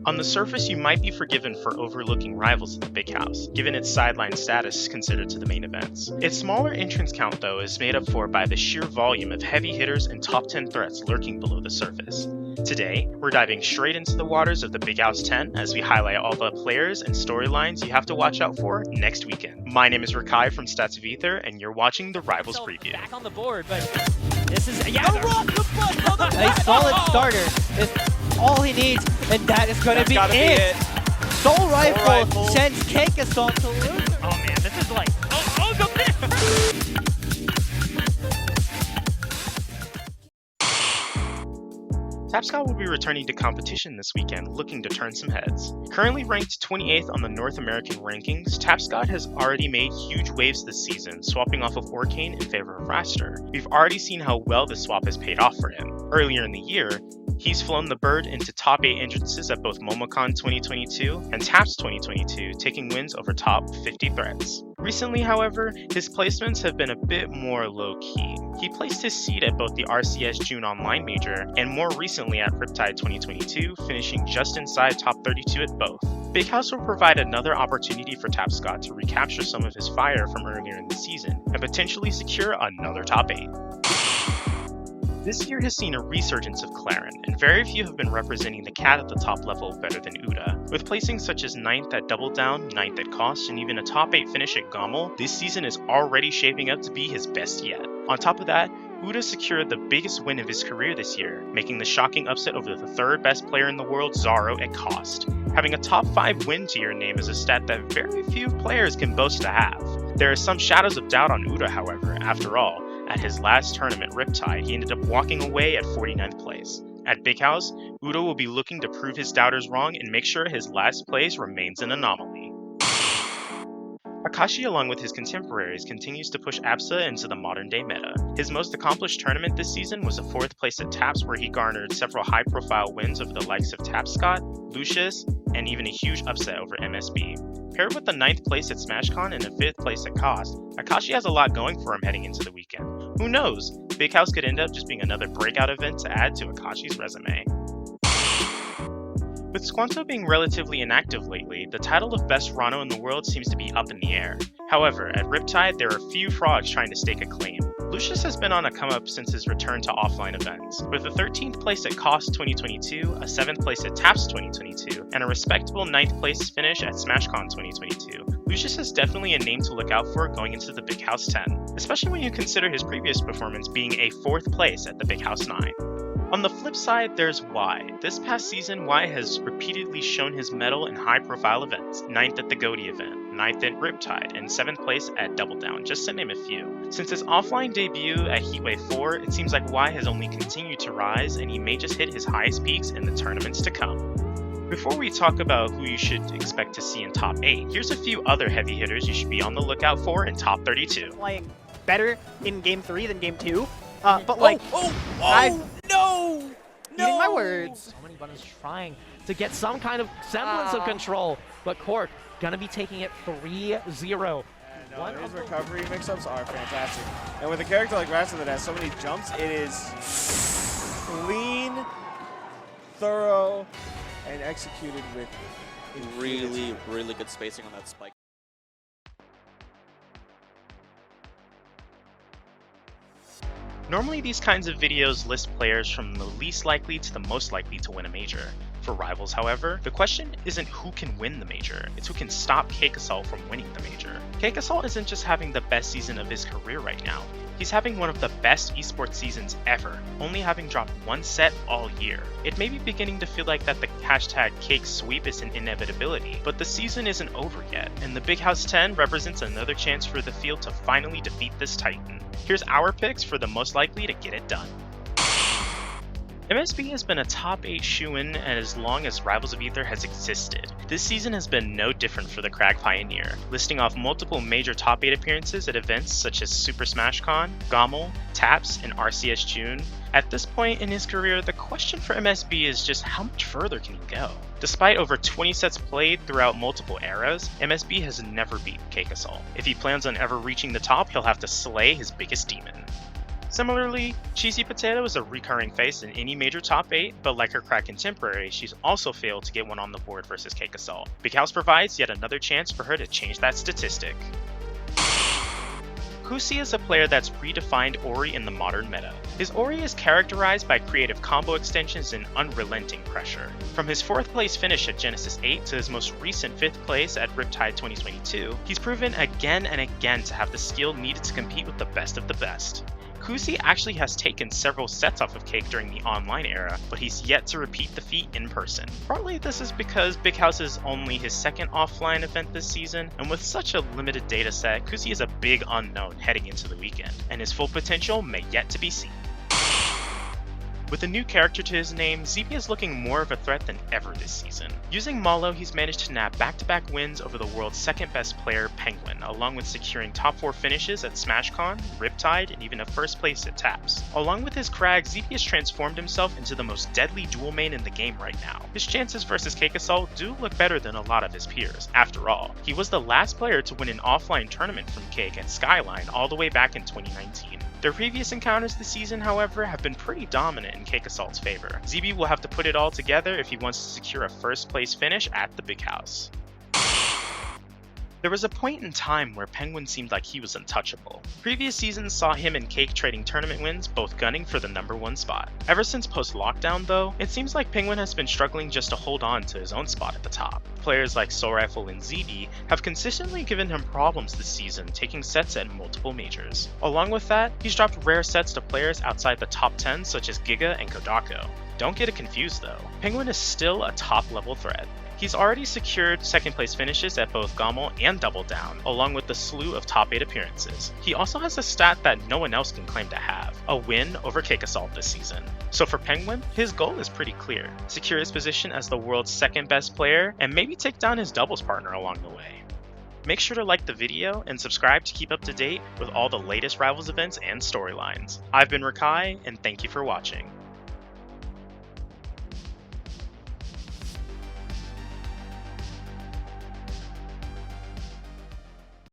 On the surface, you might be forgiven for overlooking rivals at the Big House, given its sideline status considered to the main events. Its smaller entrance count, though, is made up for by the sheer volume of heavy hitters and top 10 threats lurking below the surface. Today, we're diving straight into the waters of the Big House 10 as we highlight all the players and storylines you have to watch out for next weekend. My name is Rakai from Stats of Aether, and you're watching the Rivals Preview. Back on the board, but this is a solid starter is all he needs, and that is going to be it. Soul Rifle sends CakeAssault to lose. Oh man, this is like the Tapscott will be returning to competition this weekend, looking to turn some heads. Currently ranked 28th on the North American rankings, Tapscott has already made huge waves this season, swapping off of Orcane in favor of Raster. We've already seen how well this swap has paid off for him. Earlier in the year, he's flown the bird into top 8 entrances at both MomoCon 2022 and TAPS 2022, taking wins over top 50 threats. Recently, however, his placements have been a bit more low-key. He placed his seed at both the RCS June Online Major and more recently at Riptide 2022, finishing just inside top 32 at both. Big House will provide another opportunity for Tapscott to recapture some of his fire from earlier in the season and potentially secure another top 8. This year has seen a resurgence of Claren, and very few have been representing the cat at the top level better than Uda. With placings such as 9th at Double Down, 9th at Cost, and even a top 8 finish at Gommel, this season is already shaping up to be his best yet. On top of that, Uda secured the biggest win of his career this year, making the shocking upset over the 3rd best player in the world, Zaro, at Cost. Having a top 5 win to your name is a stat that very few players can boast to have. There are some shadows of doubt on Uda, however. After all, at his last tournament, Riptide, he ended up walking away at 49th place. At Big House, Uda will be looking to prove his doubters wrong and make sure his last place remains an anomaly. Akashi, along with his contemporaries, continues to push APSA into the modern-day meta. His most accomplished tournament this season was a 4th place at TAPS, where he garnered several high-profile wins over the likes of Tapscott, Lucius, and even a huge upset over MSB. Paired with the 9th place at SmashCon and a 5th place at Cost, Akashi has a lot going for him heading into the weekend. Who knows? Big House could end up just being another breakout event to add to Akashi's resume. With Squanto being relatively inactive lately, the title of best Rano in the world seems to be up in the air. However, at Riptide, there are few frauds trying to stake a claim. Lucius has been on a come-up since his return to offline events. With a 13th place at Cost 2022, a 7th place at TAPS 2022, and a respectable 9th place finish at SmashCon 2022, Lucius is definitely a name to look out for going into the Big House 10, especially when you consider his previous performance being a 4th place at the Big House 9. On the flip side, there's Y. This past season, Y has repeatedly shown his mettle in high-profile events. 9th at the Goaty event, 9th at Riptide, and 7th place at Double Down, just to name a few. Since his offline debut at Heatwave 4, it seems like Y has only continued to rise, and he may just hit his highest peaks in the tournaments to come. Before we talk about who you should expect to see in top 8, here's a few other heavy hitters you should be on the lookout for in top 32. Playing better in Game 3 than Game 2, but no! Eating my words. So many buttons trying to get some kind of semblance of control, but Cork gonna be taking it 3-0. His recovery mix-ups are fantastic. And with a character like Raster that has so many jumps, it is clean, thorough, and executed with really good spacing on that spike. Normally these kinds of videos list players from the least likely to the most likely to win a major. For Rivals, however, the question isn't who can win the major, it's who can stop CakeAssault from winning the major. CakeAssault isn't just having the best season of his career right now, he's having one of the best esports seasons ever, only having dropped 1 set all year. It may be beginning to feel like that the hashtag Cake Sweep is an inevitability, but the season isn't over yet, and the Big House 10 represents another chance for the field to finally defeat this titan. Here's our picks for the most likely to get it done. MSB has been a top 8 shoo-in as long as Rivals of Aether has existed. This season has been no different for the Crag Pioneer, listing off multiple major top 8 appearances at events such as Super Smash Con, Gommel, TAPS, and RCS June. At this point in his career, the question for MSB is just how much further can he go? Despite over 20 sets played throughout multiple eras, MSB has never beaten CakeAssault. If he plans on ever reaching the top, he'll have to slay his biggest demon. Similarly, Cheesy Potato is a recurring face in any major top 8, but like her crack contemporary, she's also failed to get one on the board versus CakeAssault. Big House provides yet another chance for her to change that statistic. Kusi is a player that's redefined Ori in the modern meta. His Ori is characterized by creative combo extensions and unrelenting pressure. From his 4th place finish at Genesis 8 to his most recent 5th place at Riptide 2022, he's proven again and again to have the skill needed to compete with the best of the best. Kusi actually has taken several sets off of Cake during the online era, but he's yet to repeat the feat in person. Partly this is because Big House is only his 2nd offline event this season, and with such a limited data set, Kusi is a big unknown heading into the weekend, and his full potential may yet to be seen. With a new character to his name, ZB is looking more of a threat than ever this season. Using Malo, he's managed to nab back-to-back wins over the world's 2nd best player, Penguin, along with securing top 4 finishes at SmashCon, Riptide, and even a 1st place at TAPS. Along with his crag, ZB has transformed himself into the most deadly dual main in the game right now. His chances versus CakeAssault do look better than a lot of his peers. After all, he was the last player to win an offline tournament from Cake at Skyline all the way back in 2019. Their previous encounters this season, however, have been pretty dominant in CakeAssault's favor. ZB will have to put it all together if he wants to secure a 1st place finish at the Big House. There was a point in time where Penguin seemed like he was untouchable. Previous seasons saw him and Cake trading tournament wins, both gunning for the #1 spot. Ever since post-lockdown though, it seems like Penguin has been struggling just to hold on to his own spot at the top. Players like Soul Rifle and ZB have consistently given him problems this season, taking sets at multiple majors. Along with that, he's dropped rare sets to players outside the top 10 such as Giga and Kodako. Don't get it confused though, Penguin is still a top level threat. He's already secured 2nd place finishes at both Gommel and Double Down, along with a slew of top 8 appearances. He also has a stat that no one else can claim to have, a win over CakeAssault this season. So for Penguin, his goal is pretty clear: secure his position as the world's 2nd best player, and maybe take down his doubles partner along the way. Make sure to like the video and subscribe to keep up to date with all the latest Rivals events and storylines. I've been Rakai, and thank you for watching.